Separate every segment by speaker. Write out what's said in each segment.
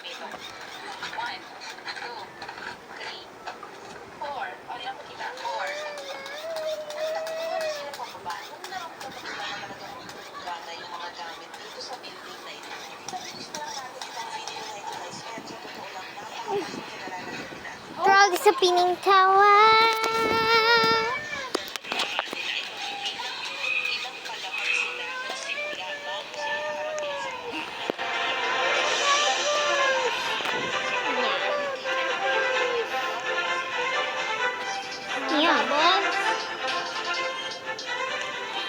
Speaker 1: gamit. 1, 2, 3, 4. O, yan po kita. 4. Ano sila pababa? Nung naramdaman ko na talagang bata yung mga gamit dito sa building na ito. Nabilis na lang natin itong video na ito guys. Kaya sa totoo lang, napakapasok na lalagyan nila.
Speaker 2: Frog sa pining tawa.
Speaker 1: Ilang palaman sila nagsimula bago sila nakarating sa
Speaker 2: Yan.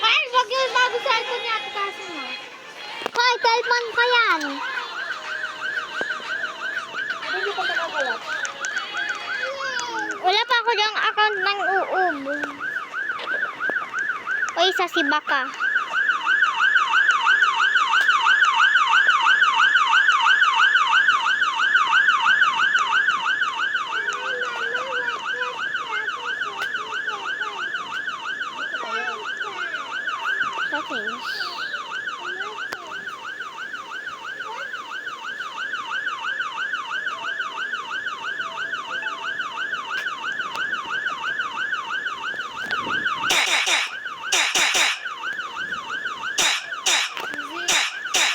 Speaker 2: Ay, wag yung bago cellphone niya. Tatasin mo. Hoy, cellphone ko yan.
Speaker 3: Hindi pa nakakawat.
Speaker 2: Wala pa ako dyang account ng uub. O isa si Baka. Settings.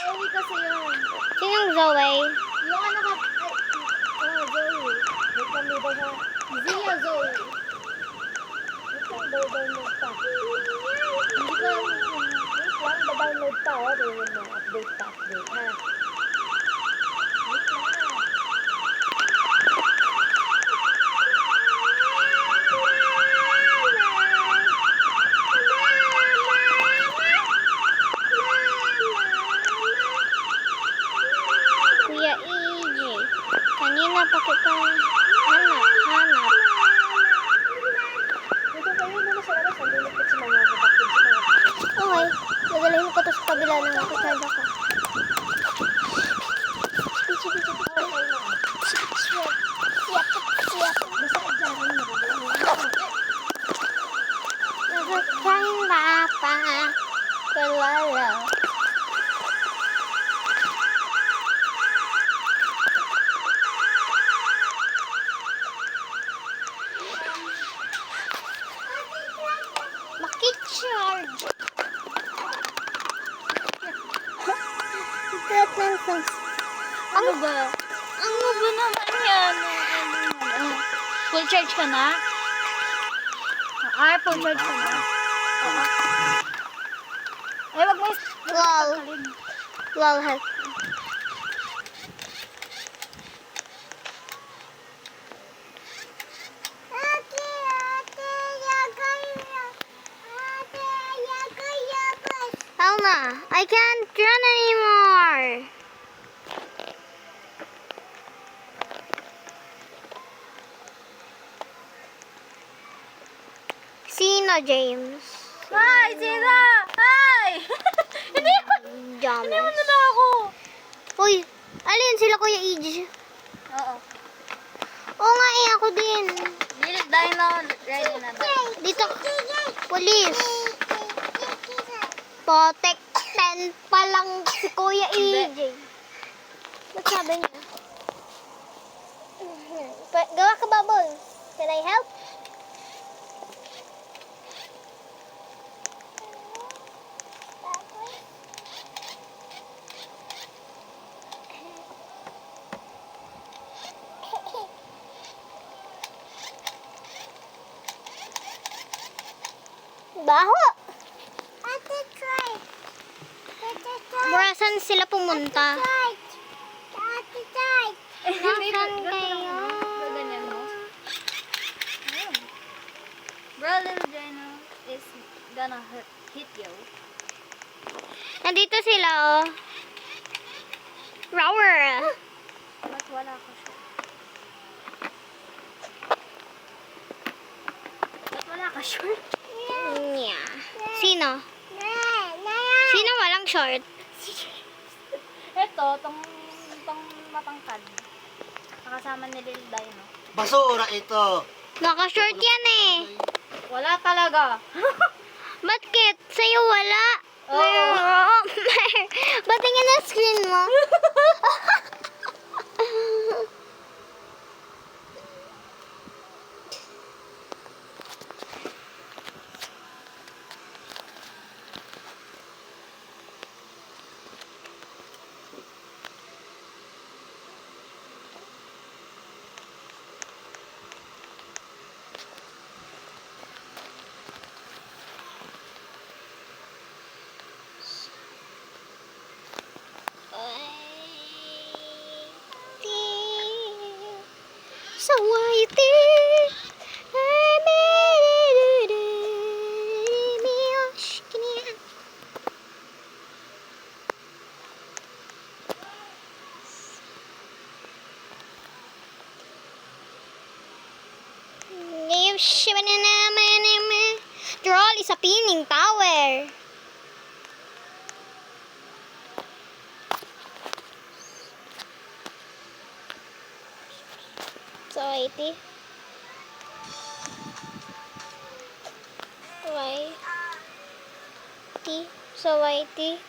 Speaker 3: Zoe kasi yun.
Speaker 2: Sinong Zoe?
Speaker 3: Yung ano ka... Zoe. Wait kami daw ha. Zia Zoe. Wait lang, download pa. Hindi ko... Wait lang, download pa. Yun mo, update pa, update ha. Wait lang.
Speaker 2: Kuya EJ. Kanina pa kita hanap.
Speaker 3: Dito kayo muna sa labas. Ang lilikot sa mga kapatid sa mga...
Speaker 2: Okay. Dadalhin ko to sa kabila ng ako child ako.
Speaker 3: Basta ka dyan.
Speaker 2: Nasasayang bata. Kalala. Makicharge.
Speaker 3: Ano ba?
Speaker 2: Ano ba naman yan?
Speaker 3: Full charge ka na? Full charge ka na. Ay, wag mo
Speaker 2: Lol. Lol health. Elma, I can't run anymore. Sino, James?
Speaker 3: Hi, Sina! Hi! Hindi mo
Speaker 2: James.
Speaker 3: na ako.
Speaker 2: Uy, alin sila Kuya EJ?
Speaker 3: Oo.
Speaker 2: Oo nga eh, ako din.
Speaker 3: Dilit dahil na ready na tayo.
Speaker 2: Dito, police. Potek 10 pa lang si Kuya EJ. Ba't sabi niya? Gawa ka ba, boy? Can I help? Baho! Ate, try. Saan sila pumunta?
Speaker 3: Ate, try.
Speaker 2: Nasaan kayo?
Speaker 3: Ganyan mo. Ayun. Bro, little Jano is gonna hit you.
Speaker 2: Nandito sila, oh. Rower.
Speaker 3: Ba't wala ka siya? Ba't wala ka short?
Speaker 2: Yeah. Sino? Sino walang short?
Speaker 3: Ito, tong matangkad. Nakasama ni Lil Dino.
Speaker 4: Basura ito.
Speaker 2: Naka-short yan eh.
Speaker 3: Wala talaga.
Speaker 2: Bakit? Sa'yo wala?
Speaker 3: Oo.
Speaker 2: Ba't tingin na screen mo? so whitey. Troll is a pinning tower. So, 80. Y. T. So, YT.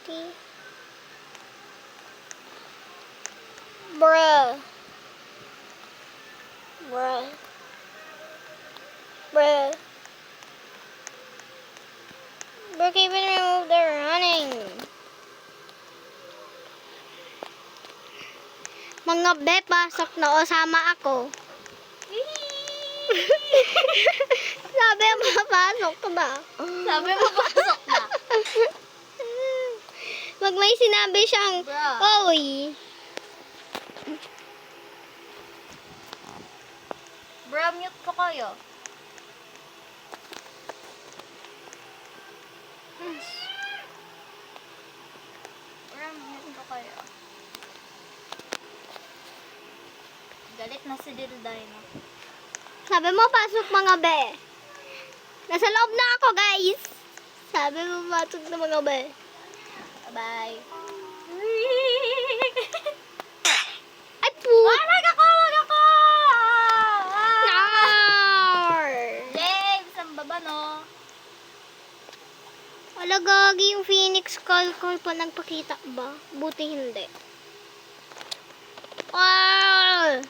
Speaker 2: T. Bruh. Bruh. Bruh. Brook even remove the running. Mga be, pasok na o sama ako. Sabi mo, pasok na.
Speaker 3: Sabi mo, pasok na.
Speaker 2: Pag may sinabi siyang,
Speaker 3: Bruh.
Speaker 2: oy.
Speaker 3: Bro, mute ko kayo. Bro, mute ko kayo. Galit na si Dilday, no?
Speaker 2: Sabi mo, pasok mga be. Nasa loob na ako, guys. Sabi mo, pasok na mga be.
Speaker 3: Bye.
Speaker 2: Ay, po.
Speaker 3: Wag ako!
Speaker 2: Nar!
Speaker 3: James, ang baba, no?
Speaker 2: Wala, gagi yung Phoenix Skull pa nagpakita ba? Buti hindi. Wow!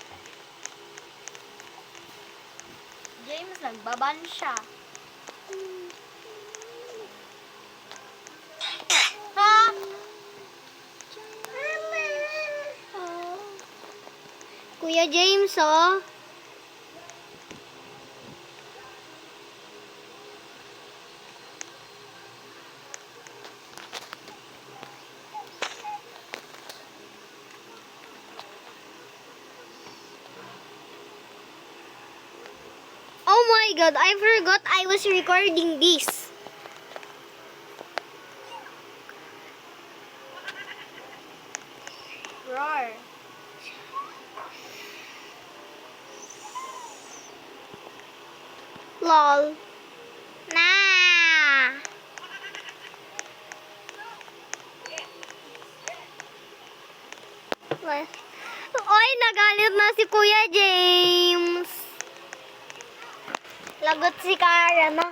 Speaker 3: James, nagbaban siya. Ha?
Speaker 2: Oh. Kuya James, oh. Oh my god, I forgot I was recording this.
Speaker 3: Roar.
Speaker 2: Lol. Nah. Oy, nagalit na si Kuya James. Lagot si Kara na.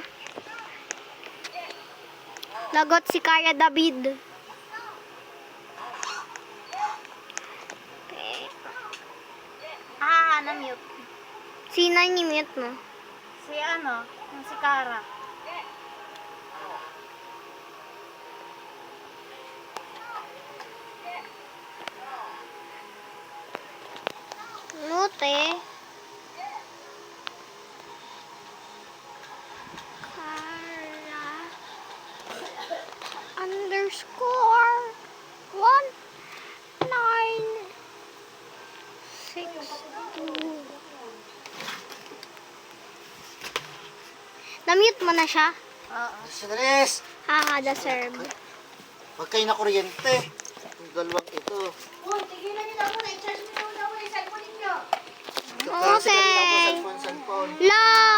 Speaker 2: Lagot si Kara David.
Speaker 3: Na-mute.
Speaker 2: Sino ni-mute mo?
Speaker 3: Si ano? Yung si Kara.
Speaker 2: Mute. Kara underscore 1962. Na-mute mo na siya?
Speaker 3: Oo.
Speaker 4: Sandres!
Speaker 2: Haha, deserve.
Speaker 4: Huwag kayo na kuryente. Yung dalawang ito.
Speaker 3: Uy, tigilan niyo na muna. I-charge niyo na muna yung cellphone ninyo.
Speaker 4: Kasi kanina ko cellphone.
Speaker 2: La!